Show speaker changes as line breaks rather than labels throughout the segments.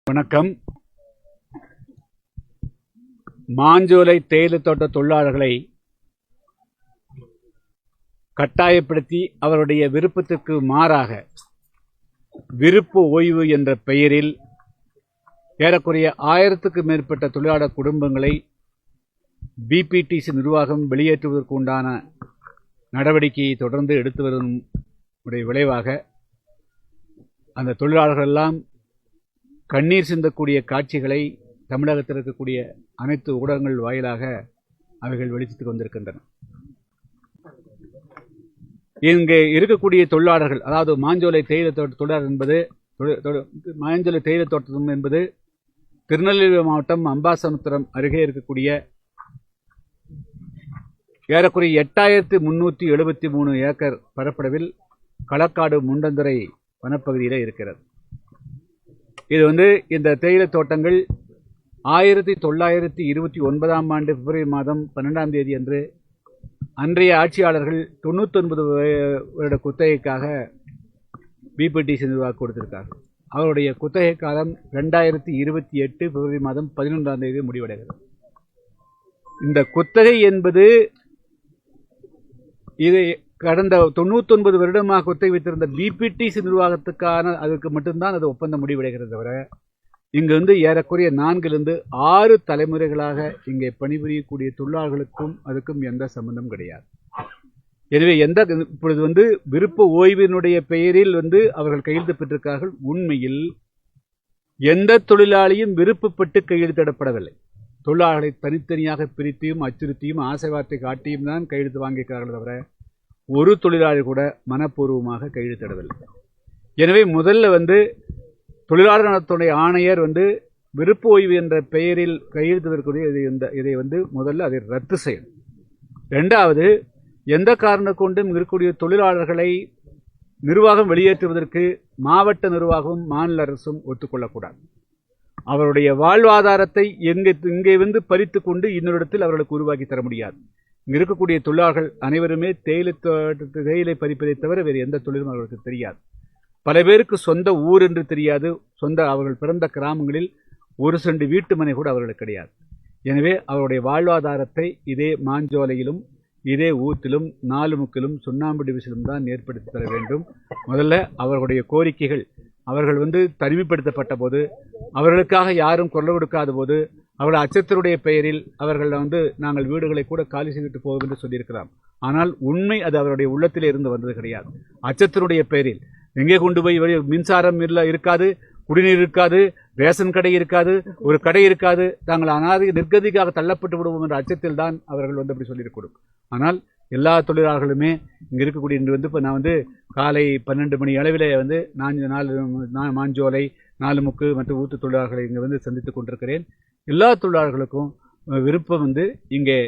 வணக்கம். மாஞ்சோலை தேயிலை தோட்ட தொழிலாளர்களை கட்டாயப்படுத்தி அவருடைய விருப்பத்திற்கு மாறாக விருப்பு ஓய்வு என்ற பெயரில் ஏறக்குறைய 1000க்கும் மேற்பட்ட தொழிலாளர் குடும்பங்களை பிபிடிசி நிர்வாகம் வெளியேற்றுவதற்கு உண்டான நடவடிக்கையை தொடர்ந்து எடுத்து வரும் விளைவாக அந்த தொழிலாளர்கள் எல்லாம் கண்ணீர் சிந்தக்கூடிய காட்சிகளை தமிழகத்தில் இருக்கக்கூடிய அனைத்து ஊடகங்கள் வாயிலாக அவைகள் வெளிச்சத்துக்கு வந்திருக்கின்றன. இங்கே இருக்கக்கூடிய தொழிலாளர்கள், அதாவது மாஞ்சோலை தேயிலை தோட்ட தொழிலாளர் என்பது மாஞ்சோலை தேயிலை தோட்டம் என்பது திருநெல்வேலி மாவட்டம் அம்பாசமுத்திரம் அருகே இருக்கக்கூடிய ஏறக்குறைய 8373 ஏக்கர் பரப்பளவில் களக்காடு முண்டந்துறை வனப்பகுதியில் இருக்கிறது. இது இந்த தேயிலை தோட்டங்கள் 1929ஆம் ஆண்டு பிப்ரவரி மாதம் 12ஆம் தேதி அன்று அன்றைய ஆட்சியாளர்கள் 99 வருட குத்தகைக்காக பிபிடிசி நிர்வாகம் கொடுத்திருக்கார்கள். அவருடைய குத்தகை காலம் 2028 பிப்ரவரி மாதம் 11ஆம் தேதி முடிவடைகிறது. இந்த குத்தகை என்பது இது கடந்த 99 வருடமாக குத்தகை வைத்திருந்த பிபிடிசி நிர்வாகத்துக்கான அதுக்கு மட்டும்தான் அது ஒப்பந்தம் முடிவடைகிறது. தவிர இங்கு ஏறக்குறைய 4-6 தலைமுறைகளாக இங்கே பணிபுரியக்கூடிய தொழிலாளர்களுக்கும் அதுக்கும் எந்த சம்பந்தம் கிடையாது. எனவே இப்பொழுது விருப்ப ஓய்வினுடைய பெயரில் அவர்கள் கையெழுத்து பெற்றிருக்கிறார்கள். உண்மையில் எந்த தொழிலாளியும் விருப்பப்பட்டு கையெழுத்திடப்படவில்லை. தொழிலாளர்களை தனித்தனியாக பிரித்தியும் அச்சுறுத்தியும் ஆசை வார்த்தை காட்டியும் தான் கையெழுத்து வாங்கியிருக்கிறார்கள். தவிர ஒரு தொழிலாளி கூட மனப்பூர்வமாக கையெழுத்திடவில்லை. எனவே முதல்ல தொழிலாளர் நலத்துறை ஆணையர் விருப்ப ஓய்வு என்ற பெயரில் கையெழுத்திடக்கூடிய இதை முதல்ல அதை ரத்து செய்யணும். இரண்டாவது, எந்த காரணம் கொண்டும் இருக்கக்கூடிய தொழிலாளர்களை நிர்வாகம் வெளியேற்றுவதற்கு மாவட்ட நிர்வாகமும் மாநில அரசும் ஒத்துக்கொள்ளக்கூடாது. அவருடைய வாழ்வாதாரத்தை இங்கே பறித்து கொண்டு இன்னொரு இடத்தில் அவர்களுக்கு உருவாக்கி தர முடியாது. இங்கே இருக்கக்கூடிய தொழிலாளர்கள் அனைவருமே தேயிலை பறிப்பதை தவிர வேறு எந்த தொழிலும் அவர்களுக்கு தெரியாது. பல பேருக்கு சொந்த ஊர் என்று தெரியாது. அவர்கள் பிறந்த கிராமங்களில் ஒரு செண்டு வீட்டு மனை கூட அவர்களுக்கு கிடையாது. எனவே அவருடைய வாழ்வாதாரத்தை இதே மாஞ்சோலையிலும் இதே ஊத்திலும் 4 முக்கிலும் சுண்ணாம்பு டிவிஷனும் தான் ஏற்படுத்தி தர வேண்டும். முதல்ல அவர்களுடைய கோரிக்கைகள், அவர்கள் தனிமைப்படுத்தப்பட்ட போது, அவர்களுக்காக யாரும் குரல் கொடுக்காத போது, அவர்கள் அச்சத்தினுடைய பெயரில் அவர்கள் நாங்கள் வீடுகளை கூட காலி செய்துட்டு போவோம் என்று சொல்லியிருக்கிறார். ஆனால் உண்மை அது அவருடைய உள்ளத்திலே இருந்து வந்தது கிடையாது. அச்சத்தினுடைய பெயரில் எங்கே கொண்டு போய் மின்சாரம் இருக்காது, குடிநீர் இருக்காது, ரேஷன் கடை இருக்காது, ஒரு கடை இருக்காது, தாங்கள் நிர்கதிக்காக தள்ளப்பட்டு விடுவோம் என்ற அச்சத்தில் தான் அவர்கள் அப்படி சொல்லியிருக்கணும். ஆனால் எல்லா தொழிலாளர்களுமே இங்கே இருக்கக்கூடிய இப்போ நான் காலை 12 மணி அளவில் மாஞ்சோலை 4 முக்கு மற்றும் ஊத்து தொழிலாளர்களை இங்கே சந்தித்துக் கொண்டிருக்கிறேன். எல்லா தொழிலாளர்களுக்கும் விருப்பம் இங்கே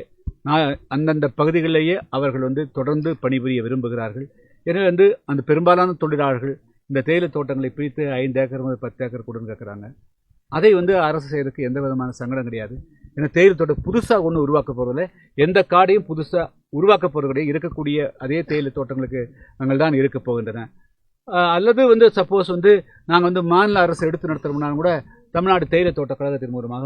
அந்தந்த பகுதிகளிலேயே அவர்கள் தொடர்ந்து பணிபுரிய விரும்புகிறார்கள். எனவே அந்த பெரும்பாலான தொழிலாளர்கள் இந்த தேயிலை தோட்டங்களை பிரித்து 5 ஏக்கர் 10 ஏக்கர் கூட கேட்குறாங்க. அதை அரசு செய்யறதுக்கு எந்த விதமான சங்கடம் கிடையாது. ஏன்னா தேயிலை தோட்டம் புதுசாக ஒன்றும் உருவாக்க போகிறதில்ல, எந்த காடையும் புதுசாக உருவாக்க போகிறது கிடையாது. இருக்கக்கூடிய அதே தேயிலை தோட்டங்களுக்கு நாங்கள் தான் இருக்க போகின்றன. அல்லது சப்போஸ் நாங்கள் மாநில அரசு எடுத்து நடத்துகிறோம்னாலும் கூட தமிழ்நாடு தேயிலை தோட்ட கழகத்தின் மூலமாக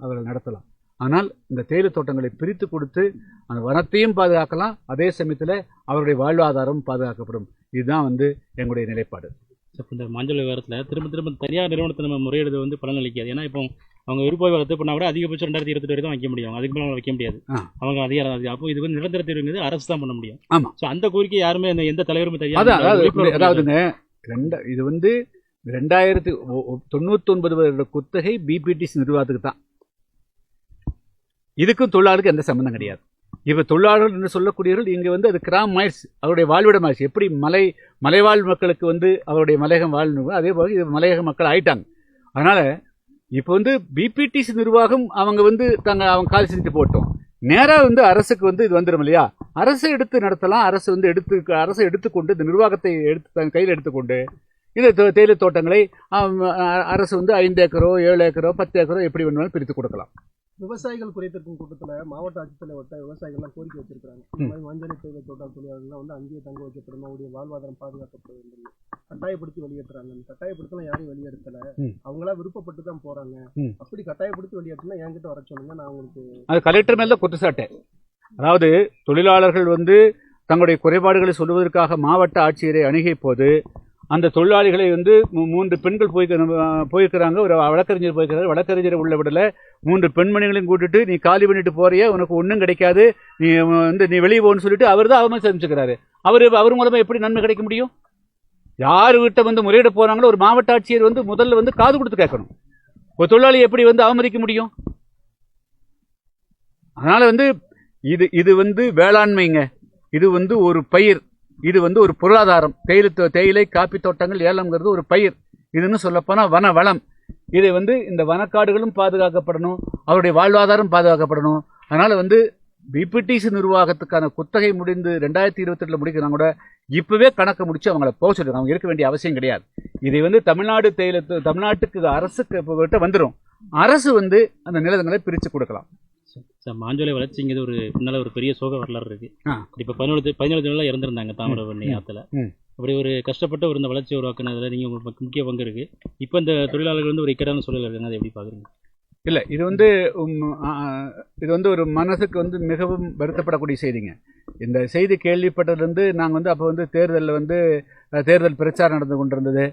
அவர்கள் நடத்தலாம். ஆனால் இந்த தேயிலை தோட்டங்களை பிரித்து கொடுத்து அந்த வனத்தையும் பாதுகாக்கலாம், அதே சமயத்தில் அவருடைய வாழ்வாதாரம் பாதுகாக்கப்படும். இதுதான் எங்களுடைய நிலைப்பாடு.
இந்த மாஞ்சோலை விவரத்தில் திரும்ப தனியார் நிறுவனத்தை நம்ம முறையிடுறது பலன் அளிக்காது. ஏன்னா இப்போ அவங்க விருப்ப ரத்து பண்ணால் கூட அதிகபட்சம் 2028 வரைக்கும் வைக்க முடியும், அதுக்கு மேலே வைக்க முடியாது. அவங்க அதிகாரம். அப்போ இது நிரந்தர தீர்வுங்கிறது அரசு தான் பண்ண முடியும்.
ஆமாம்.
ஸோ அந்த கோரிக்கை யாருமே எந்த தலைவருமே
அதாவதுங்க இது 2099 வருட குத்தகை பிபிடிசி நிர்வாகத்துக்கு தான். இதுக்கும் தொழிலாளருக்கு எந்த சம்பந்தம் கிடையாது. இப்போ தொழிலாளர்கள் என்று சொல்லக்கூடியவர்கள் இங்கே அது கிராமம் ஆயிடுச்சு, அவருடைய வாழ்விடம் ஆயிடுச்சு. எப்படி மலைவாழ் மக்களுக்கு அவருடைய மலையகம் வாழ்வு, அதே போல இது மலையக மக்கள் ஆயிட்டாங்க. அதனால இப்போ பிபிடிசி நிர்வாகம் அவங்க அவங்க கால் செஞ்சுட்டு போட்டோம். நேராக அரசுக்கு இது வந்துடும் இல்லையா? அரசு எடுத்து நடத்தலாம். அரசு எடுத்துக்கொண்டு இந்த நிர்வாகத்தை கையில் எடுத்துக்கொண்டு இந்த தேயிலை தோட்டங்களை அரசு 5 ஏக்கரோ 7 ஏக்கரோ 10 ஏக்கரோ எப்படி வேணுமாலும் பிரித்து கொடுக்கலாம்.
விவசாயிகள் குறைத்திருக்கும் கூட்டத்துல மாவட்ட ஆட்சித்தலைவர்கிட்ட விவசாயிகள்லாம் கோரிக்கை வச்சிருக்காங்க. இந்த மாதிரி மஞ்சள் தேயிலை தோட்ட தொழிலாளர்கள் வந்து அங்கேயே தங்க வைக்கப்படும், அவருடைய வாழ்வாதாரம் பாதுகாக்கப்பட வேண்டும், கட்டாயப்படுத்தி வெளியேற்றுறாங்க. கட்டாயப்படுத்தலாம் யாரையும் வெளியேற்றல, அவங்களா விருப்பப்பட்டு தான் போறாங்க. அப்படி கட்டாயப்படுத்தி வெளியேற்றினா என்கிட்ட வர சொன்னீங்க, நான் உங்களுக்கு
அது கலெக்டர் மேல குற்றச்சாட்டு. அதாவது தொழிலாளர்கள் வந்து தங்களுடைய குறைபாடுகளை சொல்வதற்காக மாவட்ட ஆட்சியரை அணுகிய போது அந்த தொழிலாளிகளை வந்து 3 பெண்கள் போயிருக்கிறாங்க, ஒரு வழக்கறிஞர் போயிருக்கிறார். வழக்கறிஞரை உள்ள விடல, 3 பெண்மணிகளையும் கூட்டிட்டு நீ காலி பண்ணிட்டு போறிய, உனக்கு ஒன்றும் கிடைக்காது, நீ வெளியே போன்னு சொல்லிட்டு அவர் தான் அவமதிச்சிருக்கிறாரு. அவர் மூலமா எப்படி நன்மை கிடைக்க முடியும்? யார் வீட்டை வந்து முறையிட போறாங்களோ ஒரு மாவட்ட ஆட்சியர் வந்து முதல்ல வந்து காது கொடுத்து கேட்கணும். ஒரு தொழிலாளி எப்படி வந்து அவமதிக்க முடியும்? அதனால வந்து இது வந்து வேளாண்மைங்க, இது வந்து ஒரு பயிர், இது வந்து ஒரு பொருளாதாரம். தேயிலை காப்பி தோட்டங்கள் ஏலம்ங்கிறது ஒரு பயிர். இதுன்னு சொல்லப்போனா வன வளம். இதை வந்து இந்த வனக்காடுகளும் பாதுகாக்கப்படணும், அவருடைய வாழ்வாதாரம் பாதுகாக்கப்படணும். அதனால வந்து பிபிடிசி நிர்வாகத்துக்கான குத்தகை முடிந்து 2028 முடிக்கிறாங்க கூட இப்பவே கணக்கு முடிச்சு அவங்கள போக சொல்லுங்க. அவங்க இருக்க வேண்டிய அவசியம் கிடையாது. இதை வந்து தமிழ்நாட்டுக்கு அரசுக்கு வந்துடும். அரசு வந்து அந்த நிலங்களை பிரித்து கொடுக்கலாம்.
சார், மாஞ்சோலை வளர்ச்சிங்கிறது ஒரு பின்னால ஒரு பெரிய சோக வரலாறு இருக்கு. இப்போ 17 தொழிலாளர் இறந்துருந்தாங்க தாமிரபரணி ஆத்துல. அப்படி ஒரு கஷ்டப்பட்ட ஒரு இந்த வளர்ச்சியை உருவாக்குனதுல நீங்க உங்களுக்கு முக்கிய பங்கு இருக்கு. இப்போ இந்த தொழிலாளர்கள் வந்து ஒரு இக்கட்டான சூழல் இருக்காங்க, அதை எப்படி பாக்குறீங்க?
இல்லை, இது வந்து ஒரு மனசுக்கு வந்து மிகவும் வருத்தப்படக்கூடிய செய்திங்க. இந்த செய்தி கேள்விப்பட்டதுலேருந்து நாங்கள் வந்து அப்போ வந்து தேர்தல் பிரச்சாரம் நடந்து கொண்டிருந்தது.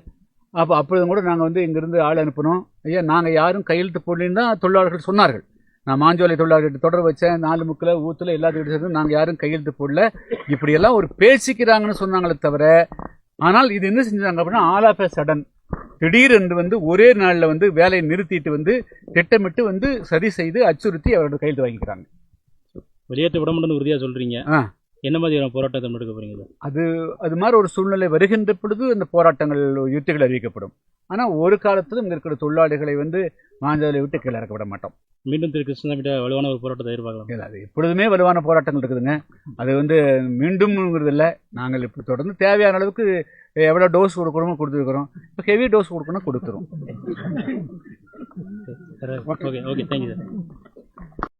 அப்பொழுதும் கூட நாங்கள் வந்து இங்கேருந்து ஆள் அனுப்பினோம். ஐயா, நாங்கள் யாரும் கையெழுத்து போடலின்னு தான் தொழிலாளர்கள் சொன்னார்கள். நான் மாஞ்சோலை தொழிலாளர்கிட்ட தொடர் வச்சேன், 4 முக்கில் ஊத்தில் எல்லாத்துக்கிட்ட சேர்ந்து நாங்கள் யாரும் கையெழுத்து போடல, இப்படியெல்லாம் ஒரு பேசிக்கிறாங்கன்னு சொன்னாங்களே தவிர, ஆனால் இது என்ன செஞ்சாங்க அப்படின்னா ஆல் ஆஃப் எ சடன் திடீரென்று வந்து ஒரே நாளில் வந்து வேலையை நிறுத்திட்டு வந்து திட்டமிட்டு வந்து சரி செய்து அச்சுறுத்தி அவரோட கையெழுத்து வாங்கிக்கிறாங்க.
வெளியேற்ற விட மாட்டேன்னு உறுதியாக சொல்றீங்க. என்ன மாதிரியான போராட்டத்தை முன்னெடுக்க போறீங்க?
அது மாதிரி ஒரு சூழ்நிலை வருகின்ற பொழுது அந்த போராட்டங்கள் யுத்திகள் அறிவிக்கப்படும். ஆனால் ஒரு காலத்திலும் இங்கே இருக்கிற தொழிலாளிகளை வந்து மாஞ்சோலை விட்டு கீழே இறக்க விட மாட்டோம்.
மீண்டும் திரு கிருஷ்ணசாமிகிட்ட வலுவான ஒரு போராட்டத்தை எதிர்பார்க்கலாம்.
அது எப்பொழுதுமே வலுவான போராட்டங்கள் இருக்குதுங்க. அது வந்து மீண்டும்ங்கிறது இல்லை. நாங்கள் இப்போ தொடர்ந்து தேவையான அளவுக்கு எவ்வளோ டோஸ் கொடுக்கணுமோ கொடுத்துருக்குறோம். இப்போ ஹெவி டோஸ் கொடுக்கணும் கொடுத்துரும்.
Okay, thank you sir.